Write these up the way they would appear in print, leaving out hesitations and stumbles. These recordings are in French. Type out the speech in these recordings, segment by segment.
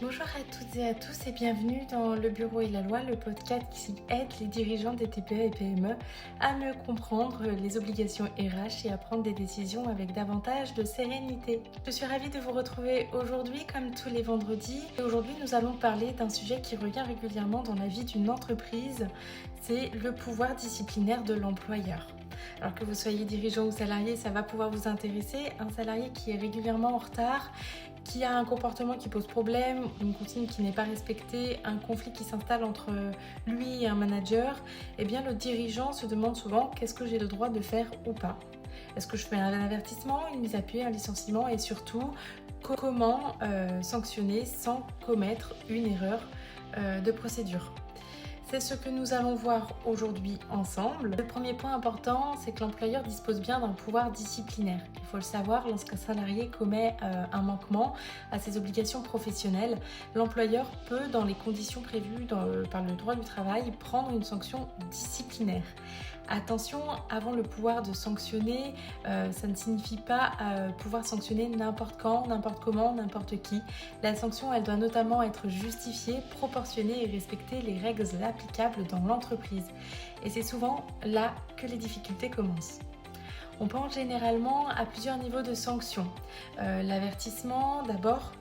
Bonjour à toutes et à tous et bienvenue dans Le Bureau et la Loi, le podcast qui aide les dirigeants des TPE et PME à mieux comprendre les obligations RH et à prendre des décisions avec davantage de sérénité. Je suis ravie de vous retrouver aujourd'hui comme tous les vendredis. Et aujourd'hui, nous allons parler d'un sujet qui revient régulièrement dans la vie d'une entreprise, c'est le pouvoir disciplinaire de l'employeur. Alors que vous soyez dirigeant ou salarié, ça va pouvoir vous intéresser. Un salarié qui est régulièrement en retard, qui a un comportement qui pose problème, une consigne qui n'est pas respectée, un conflit qui s'installe entre lui et un manager, eh bien le dirigeant se demande souvent qu'est-ce que j'ai le droit de faire ou pas. Est-ce que je fais un avertissement, une mise à pied, un licenciement et surtout comment sanctionner sans commettre une erreur de procédure. C'est ce que nous allons voir aujourd'hui ensemble. Le premier point important, c'est que l'employeur dispose bien d'un pouvoir disciplinaire. Il faut le savoir, lorsqu'un salarié commet un manquement à ses obligations professionnelles, l'employeur peut, dans les conditions prévues par le droit du travail, prendre une sanction disciplinaire. Attention, avant le pouvoir de sanctionner, ça ne signifie pas pouvoir sanctionner n'importe quand, n'importe comment, n'importe qui. La sanction, elle doit notamment être justifiée, proportionnée et respecter les règles applicables dans l'entreprise. Et c'est souvent là que les difficultés commencent. On pense généralement à plusieurs niveaux de sanctions. L'avertissement d'abord,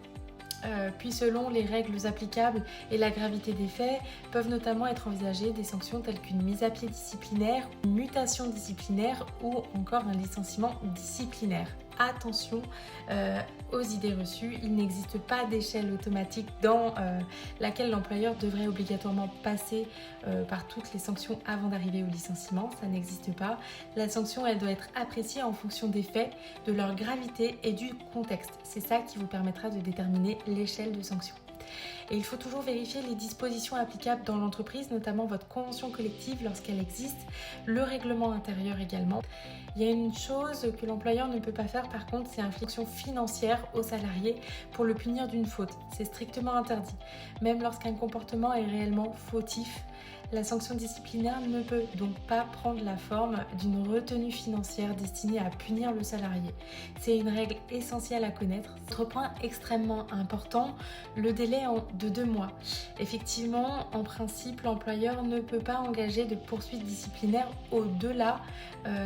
puis selon les règles applicables et la gravité des faits, peuvent notamment être envisagées des sanctions telles qu'une mise à pied disciplinaire, une mutation disciplinaire ou encore un licenciement disciplinaire. Attention aux idées reçues, il n'existe pas d'échelle automatique dans laquelle l'employeur devrait obligatoirement passer par toutes les sanctions avant d'arriver au licenciement, ça n'existe pas. La sanction, elle doit être appréciée en fonction des faits, de leur gravité et du contexte. C'est ça qui vous permettra de déterminer l'échelle de sanction. Et il faut toujours vérifier les dispositions applicables dans l'entreprise, notamment votre convention collective lorsqu'elle existe, le règlement intérieur également. Il y a une chose que l'employeur ne peut pas faire par contre, c'est infliction financière au salarié pour le punir d'une faute. C'est strictement interdit. Même lorsqu'un comportement est réellement fautif, la sanction disciplinaire ne peut donc pas prendre la forme d'une retenue financière destinée à punir le salarié. C'est une règle essentielle à connaître. Autre point extrêmement important, le délai de 2 mois. Effectivement, en principe, l'employeur ne peut pas engager de poursuites disciplinaires au-delà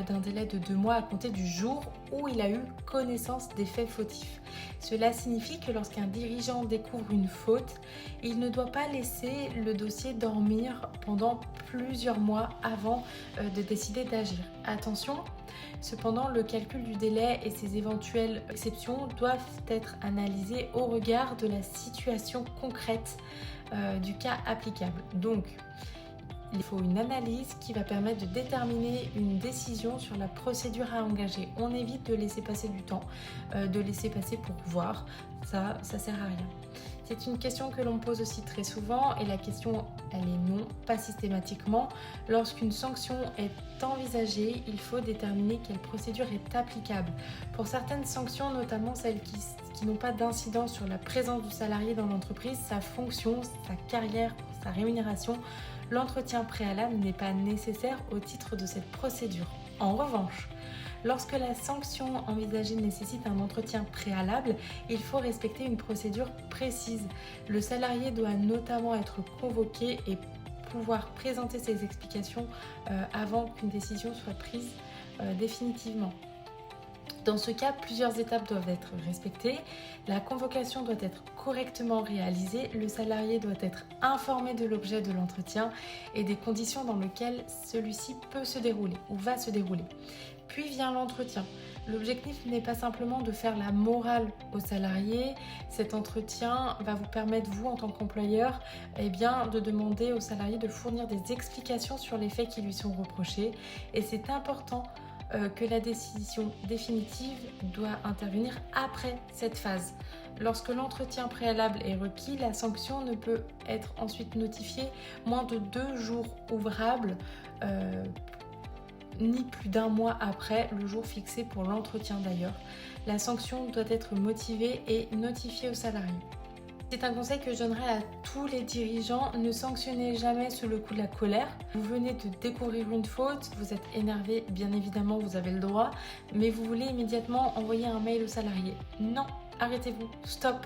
d'un délai de 2 mois à compter du jour où il a eu connaissance des faits fautifs. Cela signifie que lorsqu'un dirigeant découvre une faute, il ne doit pas laisser le dossier dormir pendant plusieurs mois avant de décider d'agir. Attention, cependant, le calcul du délai et ses éventuelles exceptions doivent être analysés au regard de la situation concrète du cas applicable. Donc, il faut une analyse qui va permettre de déterminer une décision sur la procédure à engager. On évite de laisser passer du temps, de laisser passer pour voir. Ça sert à rien. C'est une question que l'on pose aussi très souvent et la question, elle est non, pas systématiquement. Lorsqu'une sanction est envisagée, il faut déterminer quelle procédure est applicable. Pour certaines sanctions, notamment celles qui n'ont pas d'incidence sur la présence du salarié dans l'entreprise, sa fonction, sa carrière, sa rémunération, l'entretien préalable n'est pas nécessaire au titre de cette procédure. En revanche, lorsque la sanction envisagée nécessite un entretien préalable, il faut respecter une procédure précise. Le salarié doit notamment être convoqué et pouvoir présenter ses explications avant qu'une décision soit prise définitivement. Dans ce cas, plusieurs étapes doivent être respectées. La convocation doit être correctement réalisée. Le salarié doit être informé de l'objet de l'entretien et des conditions dans lesquelles celui-ci peut se dérouler ou va se dérouler. Puis vient l'entretien. L'objectif n'est pas simplement de faire la morale aux salariés. Cet entretien va vous permettre, vous en tant qu'employeur, de demander aux salariés de fournir des explications sur les faits qui lui sont reprochés. Et c'est important que la décision définitive doit intervenir après cette phase. Lorsque l'entretien préalable est requis, la sanction ne peut être ensuite notifiée moins de 2 jours ouvrables, ni plus d'1 mois après le jour fixé pour l'entretien d'ailleurs. La sanction doit être motivée et notifiée aux salariés. C'est un conseil que je donnerais à tous les dirigeants, ne sanctionnez jamais sous le coup de la colère. Vous venez de découvrir une faute, vous êtes énervé, bien évidemment vous avez le droit, mais vous voulez immédiatement envoyer un mail au salarié. Non, arrêtez-vous, stop.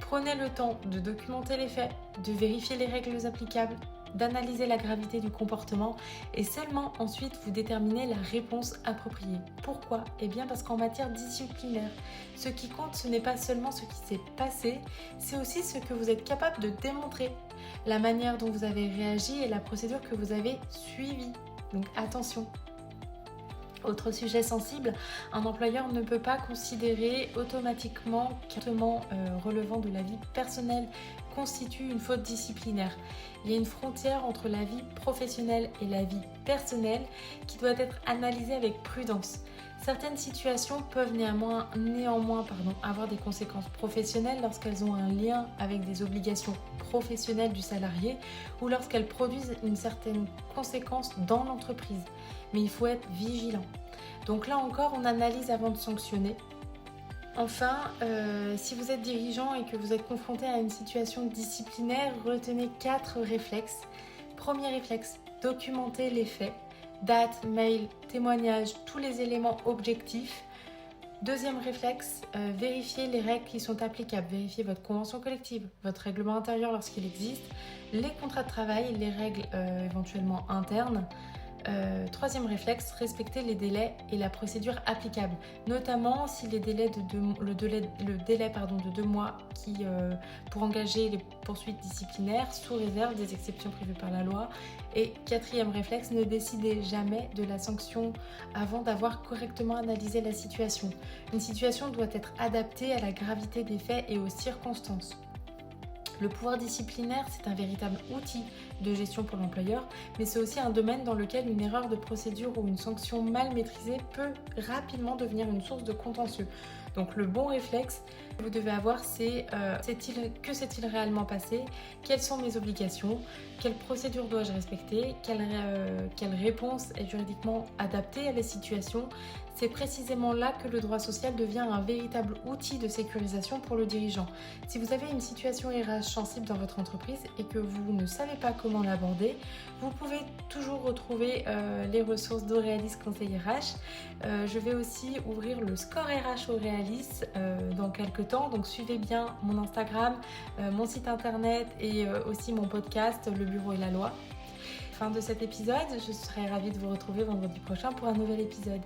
Prenez le temps de documenter les faits, de vérifier les règles applicables, d'analyser la gravité du comportement et seulement ensuite vous déterminez la réponse appropriée. Pourquoi ? Eh bien parce qu'en matière disciplinaire, ce qui compte ce n'est pas seulement ce qui s'est passé, c'est aussi ce que vous êtes capable de démontrer, la manière dont vous avez réagi et la procédure que vous avez suivie. Donc attention. Autre sujet sensible, un employeur ne peut pas considérer automatiquement qu'un comportement relevant de la vie personnelle constitue une faute disciplinaire. Il y a une frontière entre la vie professionnelle et la vie personnelle qui doit être analysée avec prudence. Certaines situations peuvent néanmoins avoir des conséquences professionnelles lorsqu'elles ont un lien avec des obligations professionnelles du salarié ou lorsqu'elles produisent une certaine conséquence dans l'entreprise. Mais il faut être vigilant. Donc là encore, on analyse avant de sanctionner. Enfin, si vous êtes dirigeant et que vous êtes confronté à une situation disciplinaire, retenez 4 réflexes. Premier réflexe, documenter les faits. Date, mail, témoignage, tous les éléments objectifs. Deuxième réflexe, vérifier les règles qui sont applicables. Vérifier votre convention collective, votre règlement intérieur lorsqu'il existe, les contrats de travail, les règles éventuellement internes. Troisième réflexe, respecter les délais et la procédure applicable, notamment si le délai de 2 mois pour engager les poursuites disciplinaires sous réserve des exceptions prévues par la loi. Et quatrième réflexe, ne décidez jamais de la sanction avant d'avoir correctement analysé la situation. Une situation doit être adaptée à la gravité des faits et aux circonstances. Le pouvoir disciplinaire, c'est un véritable outil de gestion pour l'employeur, mais c'est aussi un domaine dans lequel une erreur de procédure ou une sanction mal maîtrisée peut rapidement devenir une source de contentieux. Donc le bon réflexe que vous devez avoir, c'est que s'est-il réellement passé ? Quelles sont mes obligations ? Quelle procédure dois-je respecter ? Quelle réponse est juridiquement adaptée à la situation ? C'est précisément là que le droit social devient un véritable outil de sécurisation pour le dirigeant. Si vous avez une situation RH sensible dans votre entreprise et que vous ne savez pas comment l'aborder, vous pouvez toujours retrouver les ressources d'Auréalis Conseil RH. Je vais aussi ouvrir le score RH Auréalis dans quelques temps, donc suivez bien mon Instagram, mon site internet et aussi mon podcast Le Bureau et la Loi. Fin de cet épisode, je serai ravie de vous retrouver vendredi prochain pour un nouvel épisode.